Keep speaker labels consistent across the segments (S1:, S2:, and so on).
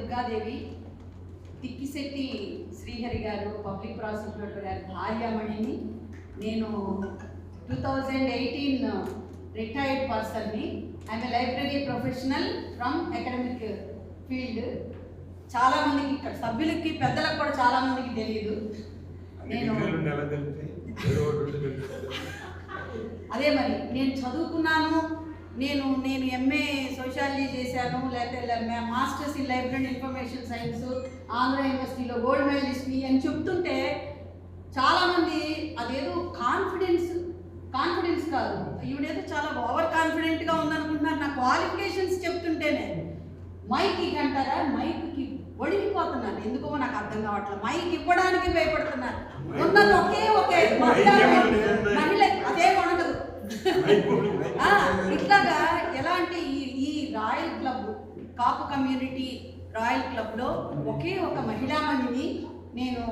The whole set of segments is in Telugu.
S1: దుర్గాదేవి, తిక్కిశెట్టి శ్రీహరి గారు పబ్లిక్ ప్రాసిక్యూటర్ గారి భార్యామణిని. నేను 2018 రిటైర్డ్ పర్సన్ని. I'm a library professional from academic field. చాలామందికి ఇక్కడ సభ్యులకి పెద్దలకు కూడా చాలామందికి తెలియదు. నేను అదే మరి నేను చదువుకున్నాను. నేను ఎంఏ సోషాలజీ చేశాను, లేకపోతే masters in library information science Andhra యూనివర్సిటీలో గోల్డ్ మెడలిస్ట్ని అని చెప్తుంటే చాలామంది అదేదో కాన్ఫిడెన్స్ కాదు, ఈవిడేదో చాలా ఓవర్ కాన్ఫిడెంట్గా ఉందనుకుంటున్నారు. నా క్వాలిఫికేషన్స్ చెప్తుంటేనే మైక్ అంటారా, మైక్కి ఒడిగిపోతున్నాను. ఎందుకో నాకు అర్థం కావట్లేదు. మైక్ ఇవ్వడానికి భయపడుతున్నాను. ఉన్నది ఒకే మహిళ, అదే ఉండదు. ఇట్లాగా ఎలాంటి ఈ రాయల్ క్లబ్, కాపు కమ్యూనిటీ రాయల్ క్లబ్లో ఒకే ఒక మహిళామణిని నేను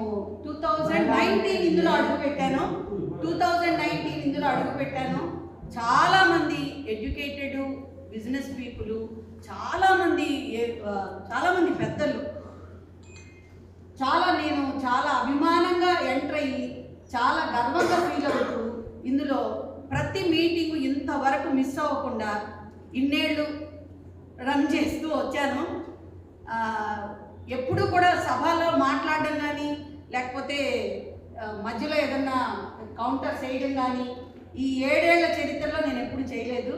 S1: 2019 ఇందులో అడుగుపెట్టాను. 2019 ఇందులో అడుగుపెట్టాను. చాలామంది ఎడ్యుకేటెడ్ బిజినెస్ పీపుల్, చాలామంది పెద్దలు, నేను చాలా అభిమానంగా ఎంటర్ అయ్యి చాలా గర్వంగా ఫీల్ అవుతూ ఇందులో ప్రతి మీటింగు ఇంతవరకు మిస్ అవ్వకుండా ఇన్నేళ్ళు రన్ చేస్తూ వచ్చాను. ఎప్పుడు కూడా సభలో మాట్లాడడం కానీ, లేకపోతే మధ్యలో ఏదన్నా కౌంటర్ చేయడం కానీ ఈ 7 ఏళ్ల చరిత్రలో నేను ఎప్పుడు చేయలేదు.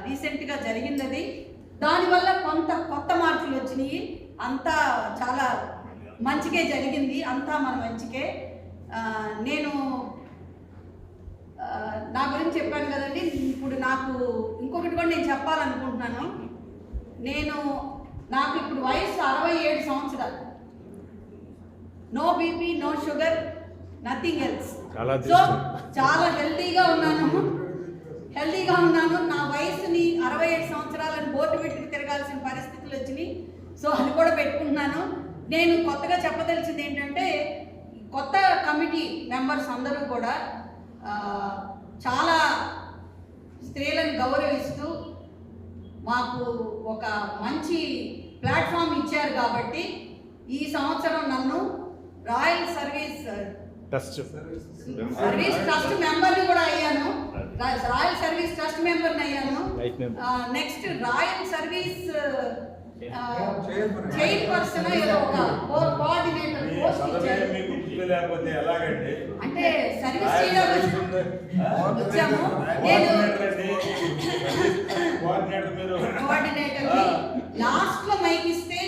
S1: రీసెంట్గా జరిగింది అది. దానివల్ల కొంత కొత్త మార్పులు వచ్చినాయి. అంతా చాలా మంచిగా జరిగింది. అంతా మన మంచికే. నేను నా గురించి చెప్పాను కదండి. ఇప్పుడు నాకు ఇంకొకటి కూడా నేను చెప్పాలనుకుంటున్నాను. నాకు ఇప్పుడు వయసు 67 సంవత్సరాలు. No BP, no sugar, nothing else. So చాలా హెల్తీగా ఉన్నాను. నా వయసుని 67 సంవత్సరాలను బోర్డు పెట్టుకు తిరగాల్సిన పరిస్థితులు వచ్చినాయి. సో అది కూడా పెట్టుకుంటున్నాను. నేను కొత్తగా చెప్పదలిచింది ఏంటంటే, కొత్త కమిటీ మెంబర్స్ అందరూ కూడా చాలా స్త్రీలను గౌరవిస్తూ మాకు ఒక మంచి ప్లాట్ఫామ్ ఇచ్చారు. కాబట్టి ఈ సంవత్సరం నన్ను రాయల్ సర్వీస్ ట్రస్ట్ మెంబర్ని కూడా అయ్యాను. రాయల్ సర్వీస్ ట్రస్ట్ మెంబర్ని అయ్యాను. నెక్స్ట్ రాయల్ సర్వీస్ చైర్పర్సన్ ఏదో ఒక కోఆర్డినేటర్ పోస్ట్ ఇచ్చారు. అంటే సర్వీస్ చేయడానికి వచ్చాము. నేను కోఆర్డినేటర్ని లాస్ట్లో మైక్ ఇస్తే